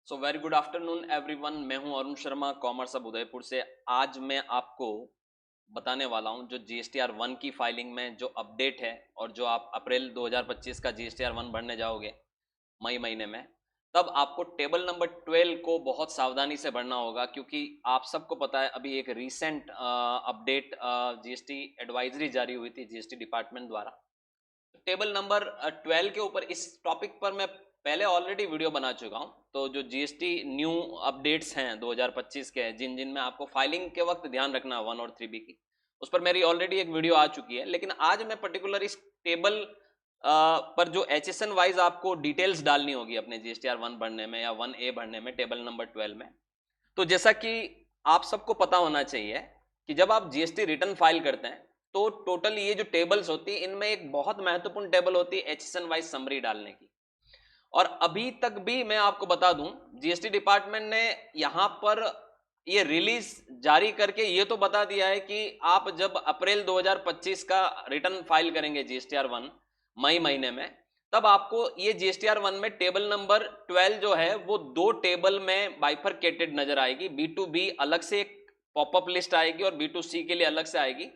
So very good afternoon everyone. मैं हूं Arun Sharma, commerce अब उदयपुर से। आज मैं आपको बताने वाला हूं जो जीएसटीआर 1 की फाइलिंग में जो अपडेट है और जो आप अप्रैल 2025 का जीएसटीआर 1 भरने जाओगे मई महीने में, तब आपको टेबल नंबर 12 को बहुत सावधानी से भरना होगा, क्योंकि आप सबको पता है अभी एक रीसेंट अपडेट जीएसटी एडवाइजरी जारी हुई थी जीएसटी डिपार्टमेंट द्वारा। टेबल नंबर 12 के ऊपर इस टॉपिक पर मैं पहले ऑलरेडी वीडियो बना चुका हूं। तो जो जीएसटी न्यू अपडेट्स हैं 2025 के, जिन जिन में आपको फाइलिंग के वक्त ध्यान रखना है 1 और 3B की, उस पर मेरी ऑलरेडी एक वीडियो आ चुकी है। लेकिन आज मैं पर्टिकुलर इस टेबल पर जो एचएसएन वाइज आपको डिटेल्स डालनी होगी अपने जीएसटीआर 1 भरने में या 1A भरने में टेबल नंबर 12 में। तो जैसा कि आप सबको पता होना चाहिए कि जब आप जीएसटी रिटर्न फाइल करते हैं तो टोटल ये जो टेबल्स होती है इनमें एक बहुत महत्वपूर्ण टेबल होती है एचएसएन वाइज समरी डालने की। और अभी तक भी मैं आपको बता दूं, जीएसटी डिपार्टमेंट ने यहां पर ये रिलीज जारी करके ये तो बता दिया है कि आप जब अप्रैल 2025 का रिटर्न फाइल करेंगे जीएसटीआर 1 मई महीने में, तब आपको ये जीएसटीआर 1 में टेबल नंबर 12 जो है वो दो टेबल में बाइफरकेटेड नजर आएगी। B2B अलग से एक पॉपअप लिस्ट आएगी और B2C के लिए अलग से आएगी।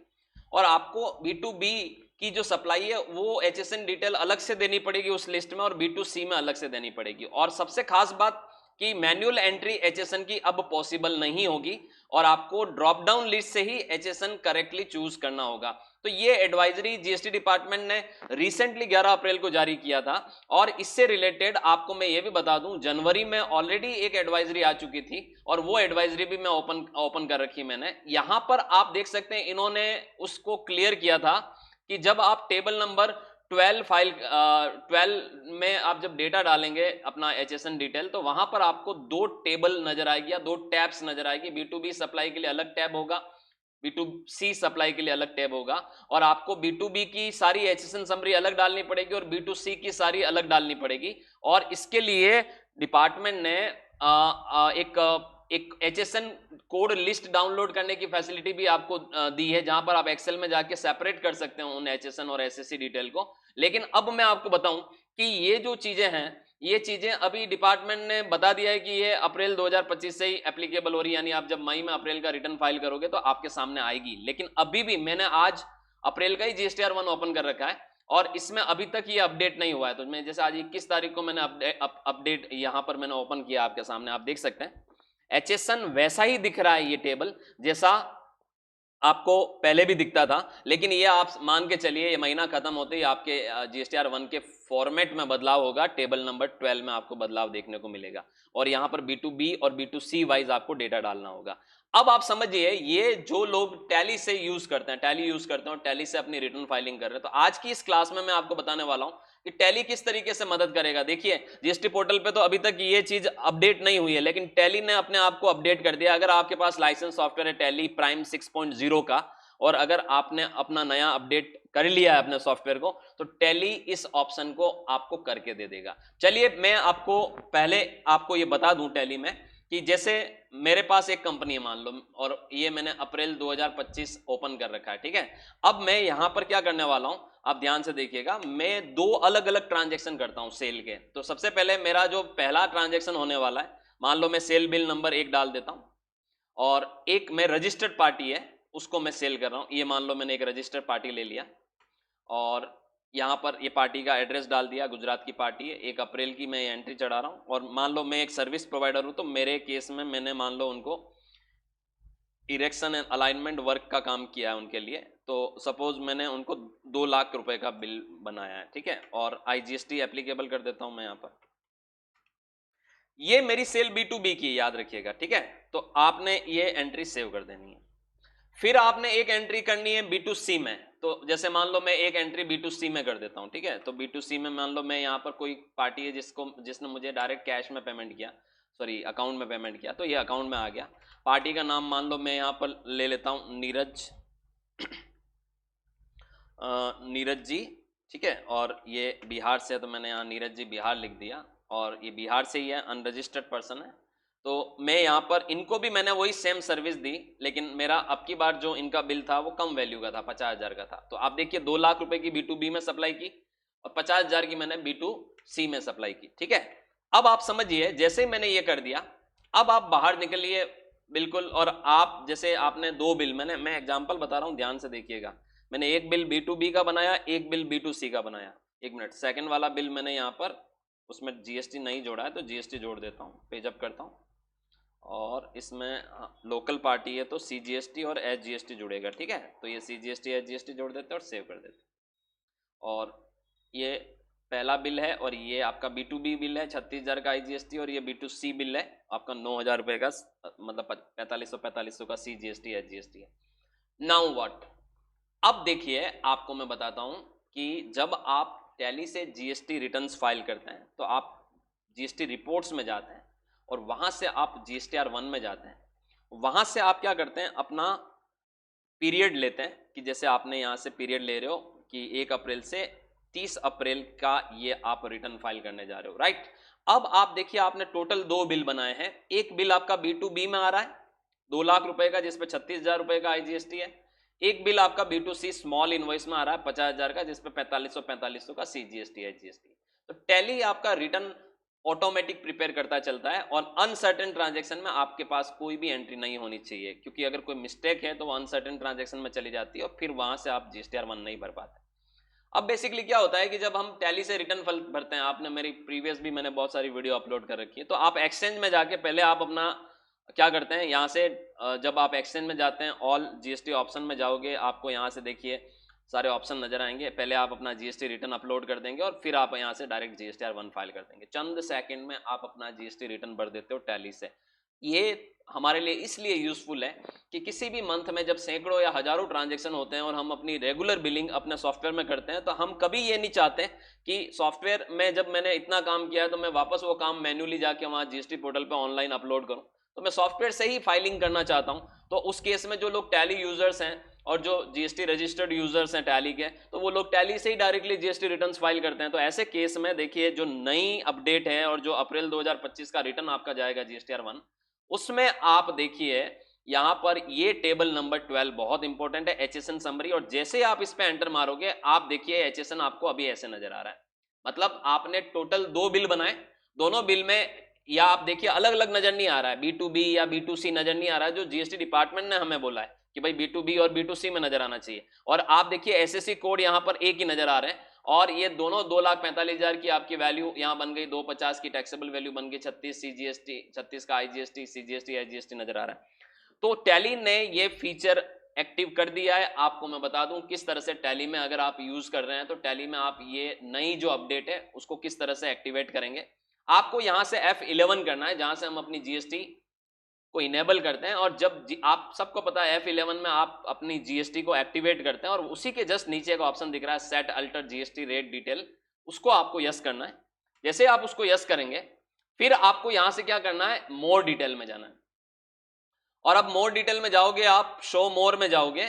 और आपको B2B की जो सप्लाई है वो एचएसएन डिटेल अलग से देनी पड़ेगी उस लिस्ट में, और B2C में अलग से देनी पड़ेगी। और सबसे खास बात कि मैन्युअल एंट्री एचएसएन की अब पॉसिबल नहीं होगी और आपको ड्रॉप डाउन लिस्ट से ही एचएसएन करेक्टली चूज करना होगा। तो ये एडवाइजरी जीएसटी डिपार्टमेंट ने रिसेंटली 11 अप्रैल को जारी किया था। और इससे रिलेटेड आपको मैं ये भी बता दूं, जनवरी में ऑलरेडी एक एडवाइजरी आ चुकी थी और वो एडवाइजरी भी मैं ओपन कर रखी मैंने। यहां पर आप देख सकते हैं इन्होंने उसको क्लियर किया था कि जब आप टेबल नंबर 12 में आप जब डेटा डालेंगे अपना एचएसएन डिटेल, तो वहां पर आपको दो टेबल नजर आएगी या दो टैब्स नजर आएगी। B2B सप्लाई के लिए अलग टैब होगा, B2C सप्लाई के लिए अलग टैब होगा। और आपको B2B की सारी एचएसएन समरी अलग डालनी पड़ेगी और B2C की सारी अलग डालनी पड़ेगी। और इसके लिए डिपार्टमेंट ने एक एचएसएन कोड लिस्ट डाउनलोड करने की फैसिलिटी भी आपको दी है, जहां पर आप एक्सेल में जाके सेपरेट कर सकते हो उन एचएसएन और एसएससी डिटेल को। लेकिन अब मैं आपको बताऊं कि ये जो चीजें हैं, ये चीजें अभी डिपार्टमेंट ने बता दिया है कि ये अप्रैल 2025 से ही एप्लीकेबल हो रही है, यानी आप जब मई में अप्रैल का रिटर्न फाइल करोगे तो आपके सामने आएगी। लेकिन अभी भी मैंने आज अप्रैल का ही जीएसटीआर 1 ओपन कर रखा है और इसमें अभी तक ये अपडेट नहीं हुआ है। तो मैं जैसे आज 21 तारीख को मैंने अपडेट यहां पर मैंने ओपन किया, आपके सामने आप देख सकते हैं एचएसएन वैसा ही दिख रहा है ये टेबल जैसा आपको पहले भी दिखता था। लेकिन ये आप मान के चलिए ये महीना खत्म होते ही आपके जीएसटीआर 1 के फॉर्मेट में बदलाव होगा, टेबल नंबर 12 में आपको बदलाव देखने को मिलेगा और यहां पर B2B और B2C वाइज आपको डेटा डालना होगा। अब आप समझिए, ये जो लोग टैली से यूज करते हैं, टैली यूज करते हैं और टैली से अपनी रिटर्न फाइलिंग कर रहे हैं, तो आज की इस क्लास में मैं आपको बताने वाला हूं कि टैली किस तरीके से मदद करेगा। देखिए, जीएसटी पोर्टल पे तो अभी तक ये चीज अपडेट नहीं हुई है, लेकिन टैली ने अपने आप को अपडेट कर दिया। अगर आपके पास लाइसेंस सॉफ्टवेयर है टैली प्राइम 6.0 का, और अगर आपने अपना नया अपडेट कर लिया है अपने सॉफ्टवेयर को, तो टैली इस ऑप्शन को आपको करके दे देगा। चलिए मैं आपको पहले आपको ये बता दूं टैली में कि जैसे मेरे पास एक कंपनी है मान लो, और ये मैंने अप्रैल 2025 ओपन कर रखा है, ठीक है। अब मैं यहां पर क्या करने वाला हूं, आप ध्यान से देखिएगा। मैं दो अलग अलग ट्रांजेक्शन करता हूं सेल के। तो सबसे पहले मेरा जो पहला ट्रांजेक्शन होने वाला है, मान लो मैं सेल बिल नंबर 1 डाल देता हूं, और एक मैं रजिस्टर्ड पार्टी है उसको मैं सेल कर रहा हूं। ये मान लो मैंने एक रजिस्टर्ड पार्टी ले लिया और यहां पर ये पार्टी का एड्रेस डाल दिया, गुजरात की पार्टी है, 1 अप्रैल की मैं एंट्री चढ़ा रहा हूं। और मान लो मैं एक सर्विस प्रोवाइडर हूं, तो मेरे केस में मैंने मान लो उनको इरेक्शन एंड अलाइनमेंट वर्क का काम किया है उनके लिए। तो सपोज मैंने उनको 2 लाख रुपए का बिल बनाया है, ठीक है, और आईजीएसटी एप्लीकेबल कर देता हूं मैं यहां पर। ये मेरी सेल B2B की, याद रखिएगा, ठीक है। तो आपने ये एंट्री सेव कर देनी है। फिर आपने एक एंट्री करनी है B2C में। तो जैसे मान लो मैं एक एंट्री B2C में कर देता हूं, ठीक है। तो B2C में मान लो मैं यहां पर कोई पार्टी है जिसने मुझे डायरेक्ट कैश में पेमेंट किया, सॉरी अकाउंट में पेमेंट किया, तो ये अकाउंट में आ गया। पार्टी का नाम मान लो मैं यहां पर ले लेता हूं नीरज नीरज जी, ठीक है। और ये बिहार से है, तो मैंने यहाँ नीरज जी बिहार लिख दिया, और ये बिहार से ही है, अनरजिस्टर्ड पर्सन है। तो मैं यहाँ पर इनको भी मैंने वही सेम सर्विस दी, लेकिन मेरा अब की बार जो इनका बिल था वो कम वैल्यू का था, 50,000 का था। तो आप देखिए 2 लाख रुपए की B2B में सप्लाई की और 50,000 की मैंने B2C में सप्लाई की, ठीक है। अब आप समझिए, जैसे मैंने ये कर दिया, अब आप बाहर निकलिए बिल्कुल, और आप जैसे आपने दो बिल, मैं एग्जांपल बता रहा हूं, ध्यान से देखिएगा। मैंने एक बिल B2B का बनाया, एक बिल B2C का बनाया। एक मिनट, सेकंड वाला बिल मैंने यहाँ पर उसमें GST नहीं जोड़ा है तो GST जोड़ देता हूँ, पेज अप करता हूँ, और इसमें लोकल पार्टी है तो CGST और SGST जुड़ेगा, ठीक है। तो ये CGST SGST जोड़ देते हैं और सेव कर देते हैं। और ये पहला बिल है, और ये आपका B2B बिल है 36,000 का IGST, और ये B2C बिल है आपका 9,000 रुपये का, मतलब 4500 का CGST SGST है। नाउ व्हाट, अब देखिए आपको मैं बताता हूं कि जब आप टैली से GST रिटर्न्स फाइल करते हैं तो आप GST रिपोर्ट्स में जाते हैं, और वहां से आप GSTR1 में जाते हैं। वहां से आप क्या करते हैं, अपना पीरियड लेते हैं, कि जैसे आपने यहाँ से पीरियड ले रहे हो कि 1 अप्रैल से 30 अप्रैल का ये आप रिटर्न फाइल करने जा रहे हो, राइट। अब आप देखिए, आपने टोटल दो बिल बनाए हैं। एक बिल आपका B2B में आ रहा है 2 लाख रुपए का, जिसपे 36,000 रुपए का IGST है। एक बिल आपका B2C स्मॉल इनवॉइस में आ रहा है 50,000 का, जिसपे 4500 का CGST IGST। तो टैली आपका रिटर्न ऑटोमेटिक प्रिपेयर करता चलता है, और अनसर्टेन ट्रांजैक्शन में आपके पास कोई भी एंट्री नहीं होनी चाहिए, क्योंकि अगर कोई मिस्टेक है तो वो अनसर्टेन ट्रांजैक्शन में चली जाती है, और फिर वहां से आप GSTR1 नहीं भर पाते। अब बेसिकली क्या होता है कि जब हम टैली से रिटर्न फल भरते हैं, आपने मेरी प्रीवियस भी मैंने बहुत सारी वीडियो अपलोड कर रखी है, तो आप एक्सचेंज में जाके पहले आप अपना क्या करते हैं, यहाँ से जब आप एक्सचेंज में जाते हैं, ऑल GST ऑप्शन में जाओगे, आपको यहाँ से देखिए सारे ऑप्शन नजर आएंगे। पहले आप अपना GST रिटर्न अपलोड कर देंगे, और फिर आप यहाँ से डायरेक्ट GSTR1 फाइल कर देंगे। चंद सेकंड में आप अपना GST रिटर्न भर देते हो टैली से। ये हमारे लिए इसलिए यूजफुल है कि किसी भी मंथ में जब सैकड़ों या हजारों ट्रांजैक्शन होते हैं और हम अपनी रेगुलर बिलिंग अपने सॉफ्टवेयर में करते हैं, तो हम कभी ये नहीं चाहते कि सॉफ्टवेयर में जब मैंने इतना काम किया है तो मैं वापस वो काम मैन्युअली जाके वहाँ GST पोर्टल पे ऑनलाइन अपलोड करूँ। तो मैं सॉफ्टवेयर से ही फाइलिंग करना चाहता हूँ। तो उस केस में जो लोग टैली यूजर्स हैं और जो GST रजिस्टर्ड यूजर्स हैं टैली के, तो वो लोग टैली से ही डायरेक्टली GST रिटर्न्स फाइल करते हैं। तो ऐसे केस में देखिए, जो नई अपडेट है और जो अप्रैल 2025 का रिटर्न आपका जाएगा GSTR1, उसमें आप देखिए यहां पर ये टेबल नंबर 12 बहुत इंपॉर्टेंट है, HSN समरी। और जैसे आप इस पे एंटर मारोगे, आप देखिए HSN आपको अभी ऐसे नजर आ रहा है। मतलब आपने टोटल दो बिल बनाए, दोनों बिल में या आप देखिए अलग अलग नजर नहीं आ रहा है, B2B या B2C नजर नहीं आ रहा है, जो GST डिपार्टमेंट ने हमें बोला है कि भाई B2B और B2C में नजर आना चाहिए। और आप देखिए SSC कोड यहां पर एक ही नजर आ रहे हैं, और ये दोनों 2,45,000 की आपकी वैल्यू यहां बन गई, 250 की टैक्सेबल वैल्यू बन गई, 36 CGST, 36 का IGST, CGST IGST नजर आ रहा है। तो टैली ने ये फीचर एक्टिव कर दिया है। आपको मैं बता दूं किस तरह से टैली में अगर आप यूज कर रहे हैं, तो टैली में आप ये नई जो अपडेट है उसको किस तरह से एक्टिवेट करेंगे। आपको यहां से F11 करना है, जहां से हम अपनी GST को इनेबल करते हैं। और जब आप सबको पता है F11 में आप अपनी GST को एक्टिवेट करते हैं, और उसी के जस्ट नीचे का ऑप्शन दिख रहा है set alter GST rate detail, उसको आपको यस करना है। जैसे आप उसको यस करेंगे, फिर आपको यहां से क्या करना है, मोर डिटेल में जाना है। और अब मोर डिटेल में जाओगे, आप शो मोर में जाओगे,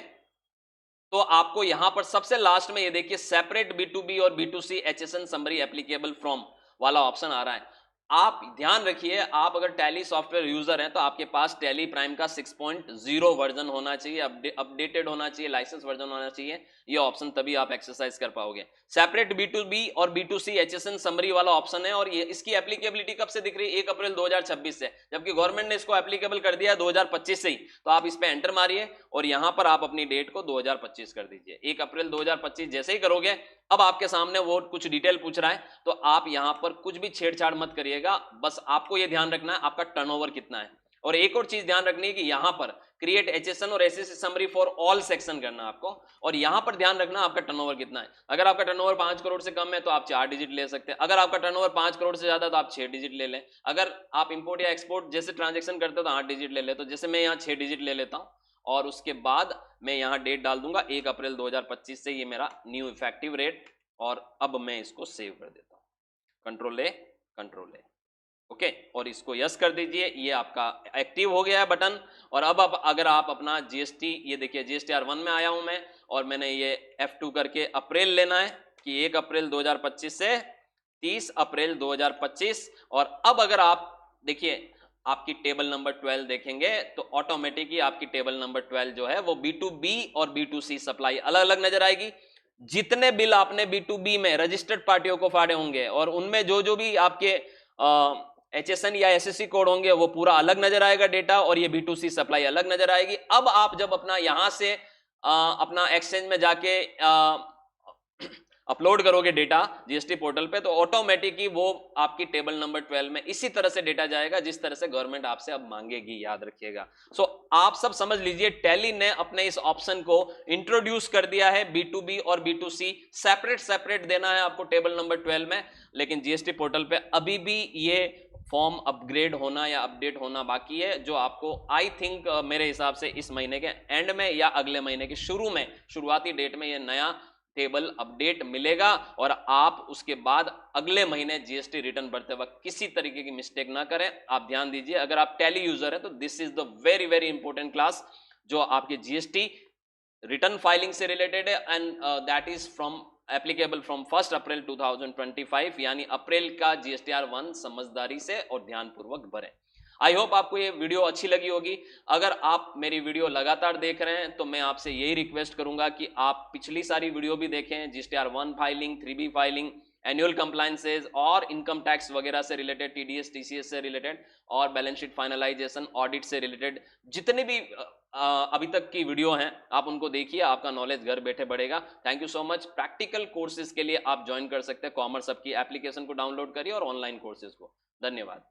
तो आपको यहां पर सबसे लास्ट में ये देखिए सेपरेट B2B और B2C HSN summary applicable from वाला ऑप्शन आ रहा है। आप ध्यान रखिए, आप अगर टैली सॉफ्टवेयर यूजर हैं तो आपके पास टैली प्राइम का 6.0 वर्जन होना चाहिए, अपडेटेड होना चाहिए, लाइसेंस वर्जन होना चाहिए। ये ऑप्शन तभी आप एक्सरसाइज कर पाओगे। सेपरेट B2B और B2C HSN समरी वाला ऑप्शन है, और ये इसकी एप्लीकेबिलिटी कब से दिख रही है, 1 अप्रैल 2026 से, जबकि गवर्नमेंट ने इसको एप्लीकेबल कर दिया 2025 से ही। तो आप इस पे एंटर मारिए, और यहां पर आप अपनी डेट को 2025 कर दीजिए। 1 अप्रैल 2025 जैसे ही करोगे, अब आपके सामने वो कुछ डिटेल पूछ रहा है, तो आप यहां पर कुछ भी छेड़छाड़ मत करिएगा। बस आपको ये ध्यान रखना है आपका टर्नओवर कितना है। और एक और चीज ध्यान रखनी है कि यहां पर क्रिएट HSN और SSC summary for all section करना आपको, और यहां पर ध्यान रखना आपका टर्नओवर कितना है। अगर आपका टर्नओवर 5 करोड़ से कम है तो आप 4 डिजिट ले सकते हैं। अगर आपका टर्नओवर 5 करोड़ से ज्यादा तो आप 6 डिजिट ले लें। अगर आप इंपोर्ट या एक्सपोर्ट जैसे ट्रांजेक्शन करते हो तो 8 डिजिट ले लें। तो जैसे मैं यहाँ 6 डिजिट ले लेता हूँ, और उसके बाद मैं यहाँ डेट डाल दूंगा 1 अप्रैल 2025 से, ये मेरा न्यू इफेक्टिव रेट। और अब मैं इसको सेव कर देता हूँ, कंट्रोल ए, ओके, और इसको यस कर दीजिए। ये आपका एक्टिव हो गया है बटन। और अब अगर आप अपना GST, ये देखिए GSTR1 में आया हूं मैं, और मैंने ये F2 करके अप्रैल लेना है कि 1 अप्रैल 2025 से 30 अप्रैल 2025। और अब अगर आप देखिए आपकी टेबल नंबर 12 देखेंगे, तो ऑटोमेटिक ही आपकी टेबल नंबर 12 जो है वो B2B और B2C सप्लाई अलग अलग नजर आएगी। जितने बिल आपने B2B में रजिस्टर्ड पार्टियों को फाड़े होंगे, और उनमें जो जो भी आपके HSN या SSC कोड होंगे वो पूरा अलग नजर आएगा डेटा, और ये B2C सप्लाई अलग नजर आएगी। अब आप जब अपना यहां से अपना एक्सचेंज में जाके अपलोड करोगे डेटा जीएसटी पोर्टल पे, तो ऑटोमेटिकली वो आपकी टेबल नंबर 12 में इसी तरह से डेटा जाएगा जिस तरह से गवर्नमेंट आपसे अब मांगेगी, याद रखिएगा। सो आप सब समझ लीजिए, टैली ने अपने इस ऑप्शन को इंट्रोड्यूस कर दिया है, B2B और B2C सेपरेट सेपरेट देना है आपको टेबल नंबर 12 में, लेकिन जीएसटी पोर्टल पे अभी भी ये फॉर्म अपग्रेड होना या अपडेट होना बाकी है, जो आपको आई थिंक मेरे हिसाब से इस महीने के एंड में या अगले महीने के शुरू में, शुरुआती डेट में ये नया टेबल अपडेट मिलेगा, और आप उसके बाद अगले महीने जीएसटी रिटर्न भरते वक्त किसी तरीके की मिस्टेक ना करें। आप ध्यान दीजिए, अगर आप टैली यूजर हैं तो this is the very very important class जो आपके जीएसटी रिटर्न फाइलिंग से रिलेटेड है, and that is from applicable from 1 अप्रैल 2025, यानी अप्रैल का जीएसटीआर 1 समझदारी से और ध्यानपूर्वक भरें। आई होप आपको ये वीडियो अच्छी लगी होगी। अगर आप मेरी वीडियो लगातार देख रहे हैं तो मैं आपसे यही रिक्वेस्ट करूंगा कि आप पिछली सारी वीडियो भी देखें, GSTR 1 filing, 3B filing, annual compliances और इनकम टैक्स वगैरह से रिलेटेड, टीडीएस टीसीएस से रिलेटेड और बैलेंस शीट फाइनलाइजेशन, ऑडिट से रिलेटेड जितने भी अभी तक की वीडियो हैं आप उनको देखिए, आपका नॉलेज घर बैठे बढ़ेगा। Thank you so much. Practical courses के लिए आप ज्वाइन कर सकते हैं कॉमर्स हब की एप्लीकेशन को डाउनलोड करिए और ऑनलाइन कोर्सेज को। धन्यवाद।